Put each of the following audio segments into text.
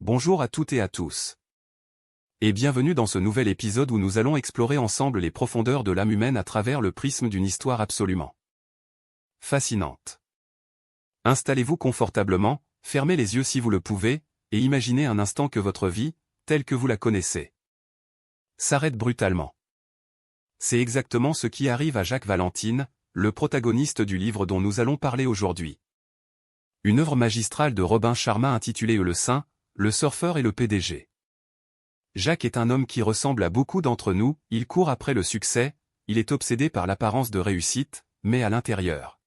Bonjour à toutes et à tous. Et bienvenue dans ce nouvel épisode où nous allons explorer ensemble les profondeurs de l'âme humaine à travers le prisme d'une histoire absolument fascinante. Installez-vous confortablement, fermez les yeux si vous le pouvez, et imaginez un instant que votre vie, telle que vous la connaissez, s'arrête brutalement. C'est exactement ce qui arrive à Jacques Valentine, le protagoniste du livre dont nous allons parler aujourd'hui. Une œuvre magistrale de Robin Sharma intitulée Le Saint, le surfeur et le PDG. Jacques est un homme qui ressemble à beaucoup d'entre nous, il court après le succès, il est obsédé par l'apparence de réussite, mais à l'intérieur,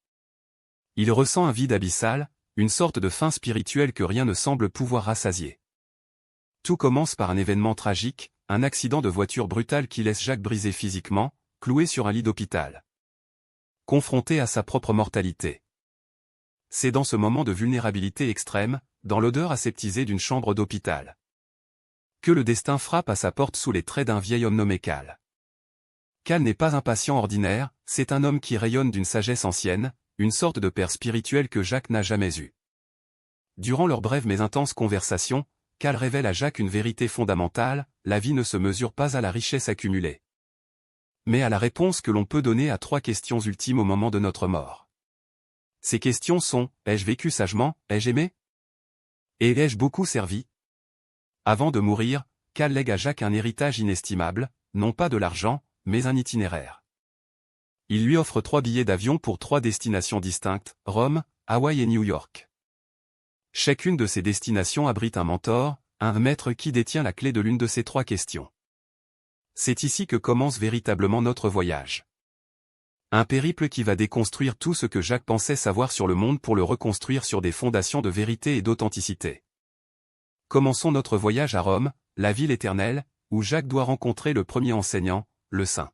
il ressent un vide abyssal, une sorte de faim spirituelle que rien ne semble pouvoir rassasier. Tout commence par un événement tragique, un accident de voiture brutal qui laisse Jacques brisé physiquement, cloué sur un lit d'hôpital, confronté à sa propre mortalité. C'est dans ce moment de vulnérabilité extrême, dans l'odeur aseptisée d'une chambre d'hôpital, que le destin frappe à sa porte sous les traits d'un vieil homme nommé Cal. Cal n'est pas un patient ordinaire, c'est un homme qui rayonne d'une sagesse ancienne, une sorte de père spirituel que Jacques n'a jamais eu. Durant leur brève mais intense conversation, Cal révèle à Jacques une vérité fondamentale, la vie ne se mesure pas à la richesse accumulée, mais à la réponse que l'on peut donner à 3 questions ultimes au moment de notre mort. Ces questions sont, ai-je vécu sagement, ai-je aimé? Et ai-je beaucoup servi? Avant de mourir, Cal lègue à Jacques un héritage inestimable, non pas de l'argent, mais un itinéraire. Il lui offre 3 billets d'avion pour 3 destinations distinctes, Rome, Hawaï et New York. Chacune de ces destinations abrite un mentor, un maître qui détient la clé de l'une de ces 3 questions. C'est ici que commence véritablement notre voyage. Un périple qui va déconstruire tout ce que Jacques pensait savoir sur le monde pour le reconstruire sur des fondations de vérité et d'authenticité. Commençons notre voyage à Rome, la ville éternelle, où Jacques doit rencontrer le premier enseignant, le Saint.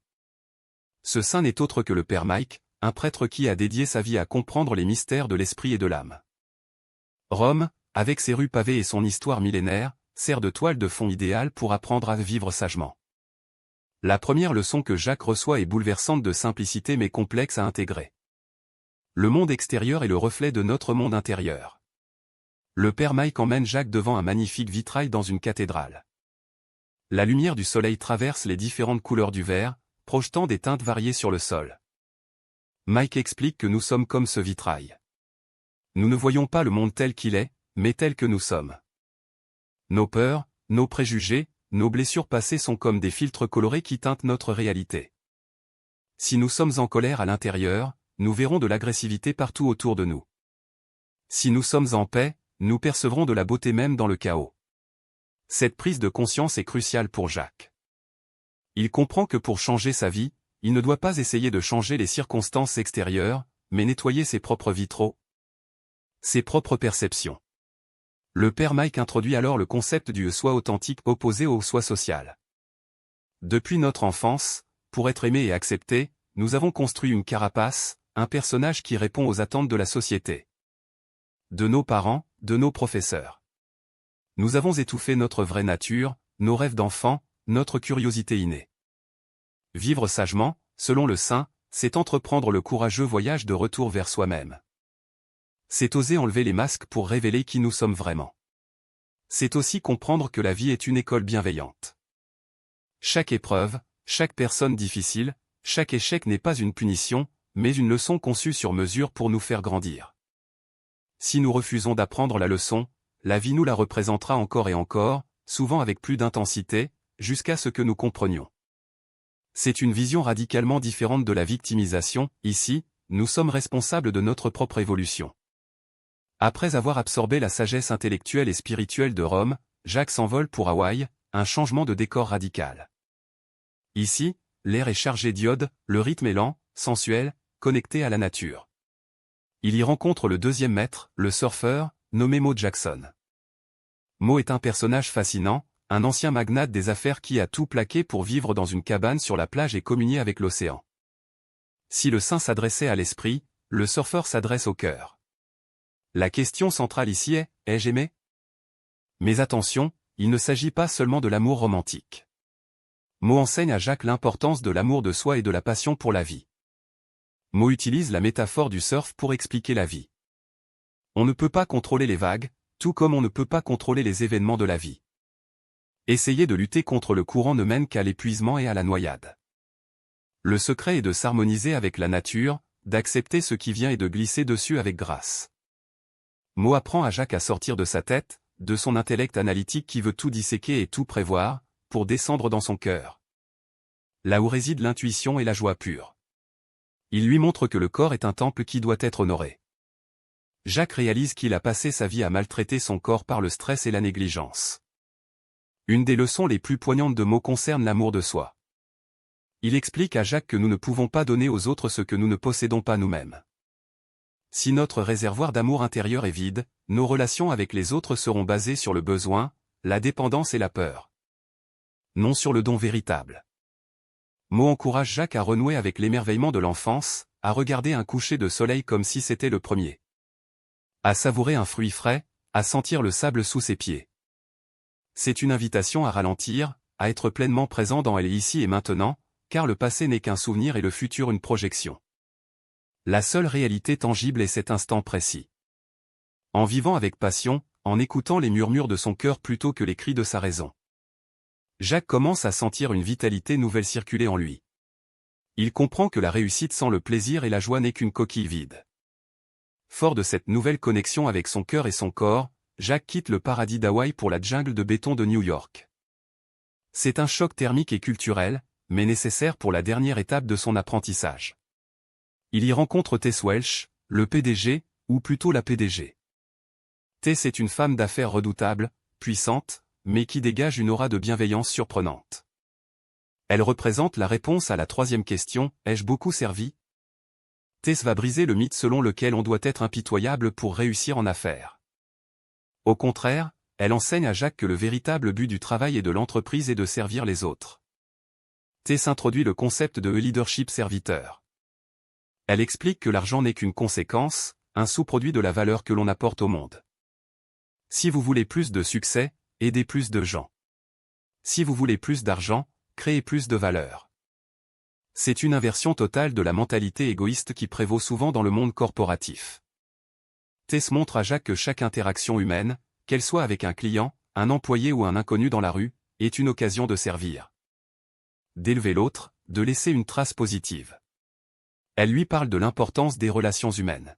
Ce saint n'est autre que le Père Mike, un prêtre qui a dédié sa vie à comprendre les mystères de l'esprit et de l'âme. Rome, avec ses rues pavées et son histoire millénaire, sert de toile de fond idéale pour apprendre à vivre sagement. La première leçon que Jacques reçoit est bouleversante de simplicité mais complexe à intégrer. Le monde extérieur est le reflet de notre monde intérieur. Le Père Mike emmène Jacques devant un magnifique vitrail dans une cathédrale. La lumière du soleil traverse les différentes couleurs du verre, projetant des teintes variées sur le sol. Mike explique que nous sommes comme ce vitrail. Nous ne voyons pas le monde tel qu'il est, mais tel que nous sommes. Nos peurs, nos préjugés, nos blessures passées sont comme des filtres colorés qui teintent notre réalité. Si nous sommes en colère à l'intérieur, nous verrons de l'agressivité partout autour de nous. Si nous sommes en paix, nous percevrons de la beauté même dans le chaos. Cette prise de conscience est cruciale pour Jacques. Il comprend que pour changer sa vie, il ne doit pas essayer de changer les circonstances extérieures, mais nettoyer ses propres vitraux, ses propres perceptions. Le Père Mike introduit alors le concept du soi authentique opposé au soi social. Depuis notre enfance, pour être aimé et accepté, nous avons construit une carapace, un personnage qui répond aux attentes de la société, de nos parents, de nos professeurs. Nous avons étouffé notre vraie nature, nos rêves d'enfant, notre curiosité innée. Vivre sagement, selon le Saint, c'est entreprendre le courageux voyage de retour vers soi-même. C'est oser enlever les masques pour révéler qui nous sommes vraiment. C'est aussi comprendre que la vie est une école bienveillante. Chaque épreuve, chaque personne difficile, chaque échec n'est pas une punition, mais une leçon conçue sur mesure pour nous faire grandir. Si nous refusons d'apprendre la leçon, la vie nous la représentera encore et encore, souvent avec plus d'intensité, jusqu'à ce que nous comprenions. C'est une vision radicalement différente de la victimisation, ici, nous sommes responsables de notre propre évolution. Après avoir absorbé la sagesse intellectuelle et spirituelle de Rome, Jacques s'envole pour Hawaï, un changement de décor radical. Ici, l'air est chargé d'iode, le rythme est lent, sensuel, connecté à la nature. Il y rencontre le 2e maître, le surfeur, nommé Mo Jackson. Mo est un personnage fascinant, un ancien magnate des affaires qui a tout plaqué pour vivre dans une cabane sur la plage et communier avec l'océan. Si le saint s'adressait à l'esprit, le surfeur s'adresse au cœur. La question centrale ici est, ai-je aimé? Mais attention, il ne s'agit pas seulement de l'amour romantique. Mo enseigne à Jacques l'importance de l'amour de soi et de la passion pour la vie. Mo utilise la métaphore du surf pour expliquer la vie. On ne peut pas contrôler les vagues, tout comme on ne peut pas contrôler les événements de la vie. Essayer de lutter contre le courant ne mène qu'à l'épuisement et à la noyade. Le secret est de s'harmoniser avec la nature, d'accepter ce qui vient et de glisser dessus avec grâce. Mo apprend à Jacques à sortir de sa tête, de son intellect analytique qui veut tout disséquer et tout prévoir, pour descendre dans son cœur. Là où réside l'intuition et la joie pure. Il lui montre que le corps est un temple qui doit être honoré. Jacques réalise qu'il a passé sa vie à maltraiter son corps par le stress et la négligence. Une des leçons les plus poignantes de Mo concerne l'amour de soi. Il explique à Jacques que nous ne pouvons pas donner aux autres ce que nous ne possédons pas nous-mêmes. Si notre réservoir d'amour intérieur est vide, nos relations avec les autres seront basées sur le besoin, la dépendance et la peur. Non sur le don véritable. Mo encourage Jacques à renouer avec l'émerveillement de l'enfance, à regarder un coucher de soleil comme si c'était le premier. À savourer un fruit frais, à sentir le sable sous ses pieds. C'est une invitation à ralentir, à être pleinement présent dans elle ici et maintenant, car le passé n'est qu'un souvenir et le futur une projection. La seule réalité tangible est cet instant précis. En vivant avec passion, en écoutant les murmures de son cœur plutôt que les cris de sa raison. Jacques commence à sentir une vitalité nouvelle circuler en lui. Il comprend que la réussite sans le plaisir et la joie n'est qu'une coquille vide. Fort de cette nouvelle connexion avec son cœur et son corps, Jacques quitte le paradis d'Hawaï pour la jungle de béton de New York. C'est un choc thermique et culturel, mais nécessaire pour la dernière étape de son apprentissage. Il y rencontre Tess Welch, le PDG, ou plutôt la PDG. Tess est une femme d'affaires redoutable, puissante, mais qui dégage une aura de bienveillance surprenante. Elle représente la réponse à la troisième question, ai-je beaucoup servi? Tess va briser le mythe selon lequel on doit être impitoyable pour réussir en affaires. Au contraire, elle enseigne à Jacques que le véritable but du travail et de l'entreprise est de servir les autres. Tess introduit le concept de leadership serviteur. Elle explique que l'argent n'est qu'une conséquence, un sous-produit de la valeur que l'on apporte au monde. Si vous voulez plus de succès, aidez plus de gens. Si vous voulez plus d'argent, créez plus de valeur. C'est une inversion totale de la mentalité égoïste qui prévaut souvent dans le monde corporatif. Tess montre à Jacques que chaque interaction humaine, qu'elle soit avec un client, un employé ou un inconnu dans la rue, est une occasion de servir. D'élever l'autre, de laisser une trace positive. Elle lui parle de l'importance des relations humaines.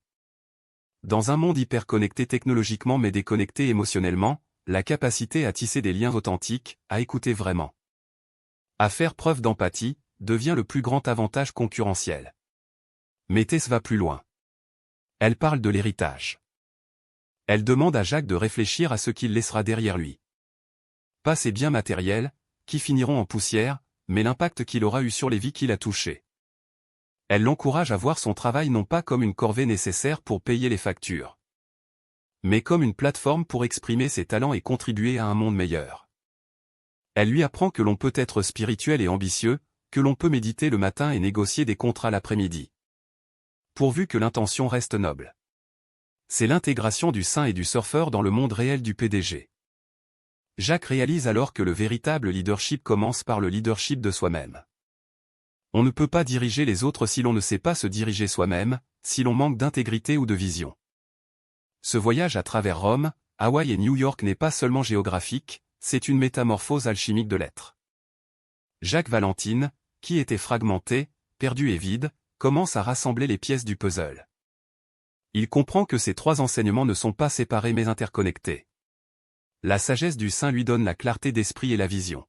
Dans un monde hyper connecté technologiquement mais déconnecté émotionnellement, la capacité à tisser des liens authentiques, à écouter vraiment, à faire preuve d'empathie, devient le plus grand avantage concurrentiel. Mais Tess va plus loin. Elle parle de l'héritage. Elle demande à Jacques de réfléchir à ce qu'il laissera derrière lui. Pas ses biens matériels, qui finiront en poussière, mais l'impact qu'il aura eu sur les vies qu'il a touchées. Elle l'encourage à voir son travail non pas comme une corvée nécessaire pour payer les factures, mais comme une plateforme pour exprimer ses talents et contribuer à un monde meilleur. Elle lui apprend que l'on peut être spirituel et ambitieux, que l'on peut méditer le matin et négocier des contrats l'après-midi. Pourvu que l'intention reste noble. C'est l'intégration du saint et du surfeur dans le monde réel du PDG. Jacques réalise alors que le véritable leadership commence par le leadership de soi-même. On ne peut pas diriger les autres si l'on ne sait pas se diriger soi-même, si l'on manque d'intégrité ou de vision. Ce voyage à travers Rome, Hawaï et New York n'est pas seulement géographique, c'est une métamorphose alchimique de l'être. Jacques Valentine, qui était fragmenté, perdu et vide, commence à rassembler les pièces du puzzle. Il comprend que ces trois enseignements ne sont pas séparés mais interconnectés. La sagesse du saint lui donne la clarté d'esprit et la vision.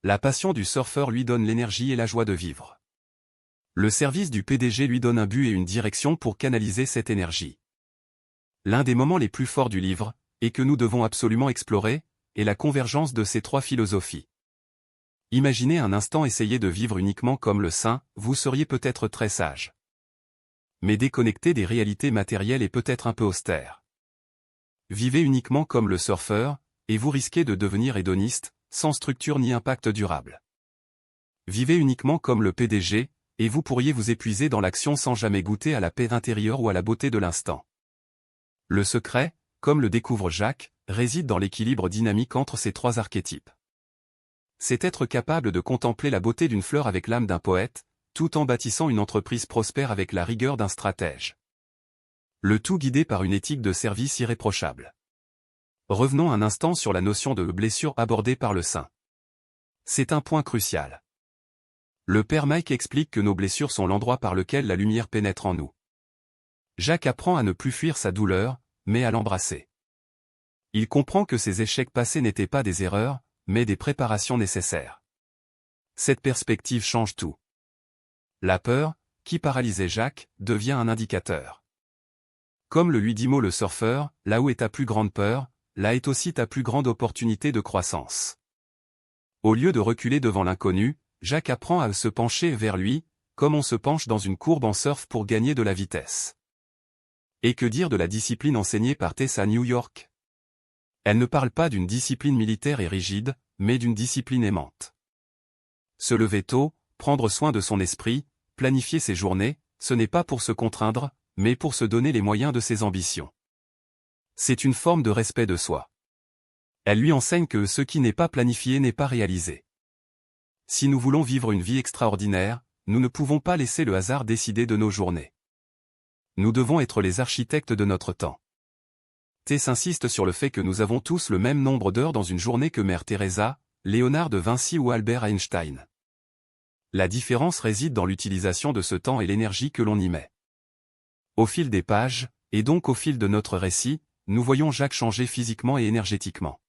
La passion du surfeur lui donne l'énergie et la joie de vivre. Le service du PDG lui donne un but et une direction pour canaliser cette énergie. L'un des moments les plus forts du livre, et que nous devons absolument explorer, est la convergence de ces trois philosophies. Imaginez un instant essayer de vivre uniquement comme le saint, vous seriez peut-être très sage. Mais déconnecté des réalités matérielles est peut-être un peu austère. Vivez uniquement comme le surfeur, et vous risquez de devenir hédoniste, sans structure ni impact durable. Vivez uniquement comme le PDG, et vous pourriez vous épuiser dans l'action sans jamais goûter à la paix intérieure ou à la beauté de l'instant. Le secret, comme le découvre Jacques, réside dans l'équilibre dynamique entre ces trois archétypes. C'est être capable de contempler la beauté d'une fleur avec l'âme d'un poète, tout en bâtissant une entreprise prospère avec la rigueur d'un stratège. Le tout guidé par une éthique de service irréprochable. Revenons un instant sur la notion de blessure abordée par le saint. C'est un point crucial. Le père Mike explique que nos blessures sont l'endroit par lequel la lumière pénètre en nous. Jacques apprend à ne plus fuir sa douleur, mais à l'embrasser. Il comprend que ses échecs passés n'étaient pas des erreurs, mais des préparations nécessaires. Cette perspective change tout. La peur, qui paralysait Jacques, devient un indicateur. Comme le lui dit Mo le surfeur, là où est ta plus grande peur, là est aussi ta plus grande opportunité de croissance. Au lieu de reculer devant l'inconnu, Jacques apprend à se pencher vers lui, comme on se penche dans une courbe en surf pour gagner de la vitesse. Et que dire de la discipline enseignée par Tess à New York? Elle ne parle pas d'une discipline militaire et rigide, mais d'une discipline aimante. Se lever tôt, prendre soin de son esprit, planifier ses journées, ce n'est pas pour se contraindre, mais pour se donner les moyens de ses ambitions. C'est une forme de respect de soi. Elle lui enseigne que ce qui n'est pas planifié n'est pas réalisé. Si nous voulons vivre une vie extraordinaire, nous ne pouvons pas laisser le hasard décider de nos journées. Nous devons être les architectes de notre temps. Tess insiste sur le fait que nous avons tous le même nombre d'heures dans une journée que Mère Teresa, Léonard de Vinci ou Albert Einstein. La différence réside dans l'utilisation de ce temps et l'énergie que l'on y met. Au fil des pages, et donc au fil de notre récit, nous voyons Jacques changer physiquement et énergétiquement.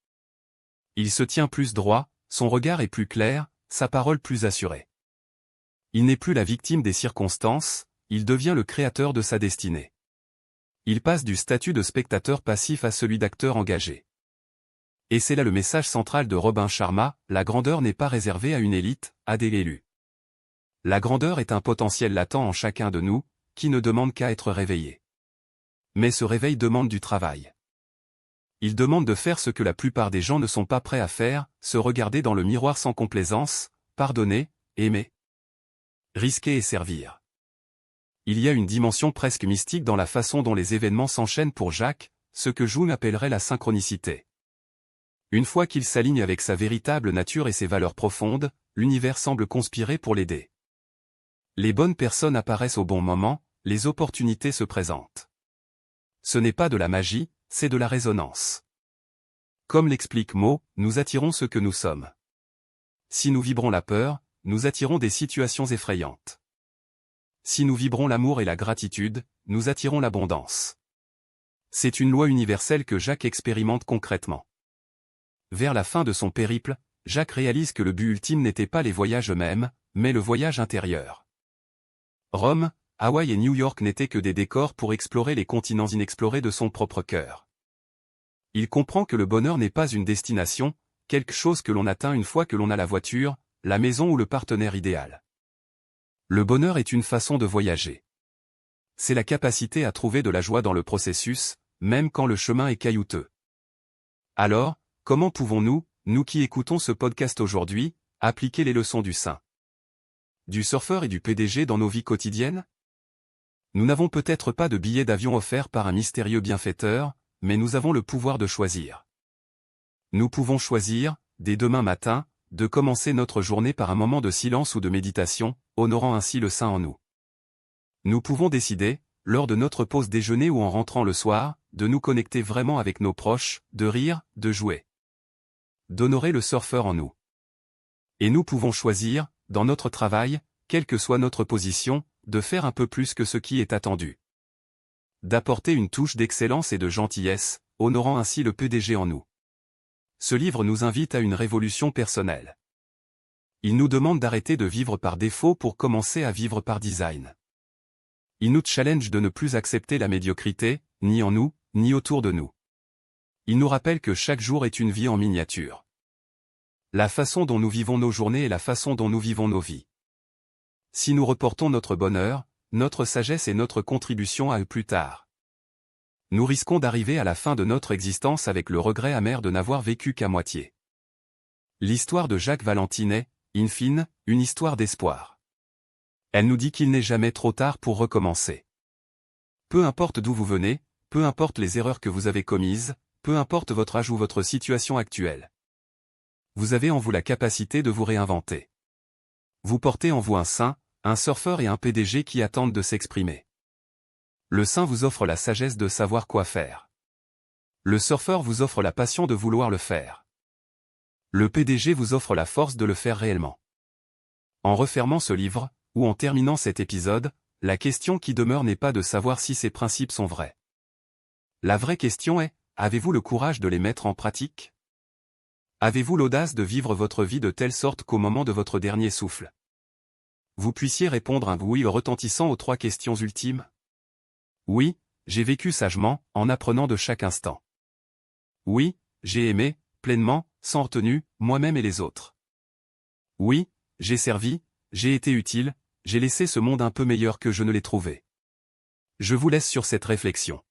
Il se tient plus droit, son regard est plus clair, sa parole plus assurée. Il n'est plus la victime des circonstances, il devient le créateur de sa destinée. Il passe du statut de spectateur passif à celui d'acteur engagé. Et c'est là le message central de Robin Sharma, la grandeur n'est pas réservée à une élite, à des élus. La grandeur est un potentiel latent en chacun de nous, qui ne demande qu'à être réveillé. Mais ce réveil demande du travail. Il demande de faire ce que la plupart des gens ne sont pas prêts à faire, se regarder dans le miroir sans complaisance, pardonner, aimer, risquer et servir. Il y a une dimension presque mystique dans la façon dont les événements s'enchaînent pour Jacques, ce que Jung appellerait la synchronicité. Une fois qu'il s'aligne avec sa véritable nature et ses valeurs profondes, l'univers semble conspirer pour l'aider. Les bonnes personnes apparaissent au bon moment, les opportunités se présentent. Ce n'est pas de la magie, c'est de la résonance. Comme l'explique Mo, nous attirons ce que nous sommes. Si nous vibrons la peur, nous attirons des situations effrayantes. Si nous vibrons l'amour et la gratitude, nous attirons l'abondance. C'est une loi universelle que Jacques expérimente concrètement. Vers la fin de son périple, Jacques réalise que le but ultime n'était pas les voyages eux-mêmes, mais le voyage intérieur. Rome, Hawaï et New York n'étaient que des décors pour explorer les continents inexplorés de son propre cœur. Il comprend que le bonheur n'est pas une destination, quelque chose que l'on atteint une fois que l'on a la voiture, la maison ou le partenaire idéal. Le bonheur est une façon de voyager. C'est la capacité à trouver de la joie dans le processus, même quand le chemin est caillouteux. Alors, comment pouvons-nous, nous qui écoutons ce podcast aujourd'hui, appliquer les leçons du saint, du surfeur et du PDG dans nos vies quotidiennes? Nous n'avons peut-être pas de billets d'avion offerts par un mystérieux bienfaiteur, mais nous avons le pouvoir de choisir. Nous pouvons choisir, dès demain matin, de commencer notre journée par un moment de silence ou de méditation, honorant ainsi le saint en nous. Nous pouvons décider, lors de notre pause déjeuner ou en rentrant le soir, de nous connecter vraiment avec nos proches, de rire, de jouer, d'honorer le surfeur en nous. Et nous pouvons choisir, dans notre travail, quelle que soit notre position, de faire un peu plus que ce qui est attendu. D'apporter une touche d'excellence et de gentillesse, honorant ainsi le PDG en nous. Ce livre nous invite à une révolution personnelle. Il nous demande d'arrêter de vivre par défaut pour commencer à vivre par design. Il nous challenge de ne plus accepter la médiocrité, ni en nous, ni autour de nous. Il nous rappelle que chaque jour est une vie en miniature. La façon dont nous vivons nos journées est la façon dont nous vivons nos vies. Si nous reportons notre bonheur, notre sagesse et notre contribution à eux plus tard, nous risquons d'arriver à la fin de notre existence avec le regret amer de n'avoir vécu qu'à moitié. L'histoire de Jacques Valentine est, in fine, une histoire d'espoir. Elle nous dit qu'il n'est jamais trop tard pour recommencer. Peu importe d'où vous venez, peu importe les erreurs que vous avez commises, peu importe votre âge ou votre situation actuelle. Vous avez en vous la capacité de vous réinventer. Vous portez en vous un saint, un surfeur et un PDG qui attendent de s'exprimer. Le saint vous offre la sagesse de savoir quoi faire. Le surfeur vous offre la passion de vouloir le faire. Le PDG vous offre la force de le faire réellement. En refermant ce livre, ou en terminant cet épisode, la question qui demeure n'est pas de savoir si ces principes sont vrais. La vraie question est, avez-vous le courage de les mettre en pratique? Avez-vous l'audace de vivre votre vie de telle sorte qu'au moment de votre dernier souffle, vous puissiez répondre un oui retentissant aux 3 questions ultimes? Oui, j'ai vécu sagement, en apprenant de chaque instant. Oui, j'ai aimé, pleinement, sans retenue, moi-même et les autres. Oui, j'ai servi, j'ai été utile, j'ai laissé ce monde un peu meilleur que je ne l'ai trouvé. Je vous laisse sur cette réflexion.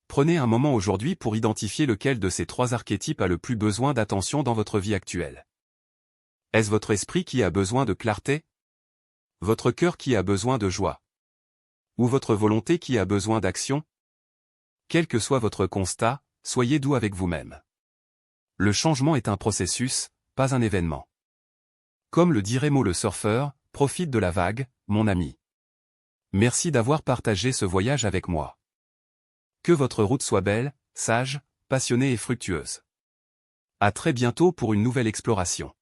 Prenez un moment aujourd'hui pour identifier lequel de ces 3 archétypes a le plus besoin d'attention dans votre vie actuelle. Est-ce votre esprit qui a besoin de clarté? Votre cœur qui a besoin de joie? Ou votre volonté qui a besoin d'action? Quel que soit votre constat, soyez doux avec vous-même. Le changement est un processus, pas un événement. Comme le dit Remo le surfeur, profite de la vague, mon ami. Merci d'avoir partagé ce voyage avec moi. Que votre route soit belle, sage, passionnée et fructueuse. À très bientôt pour une nouvelle exploration.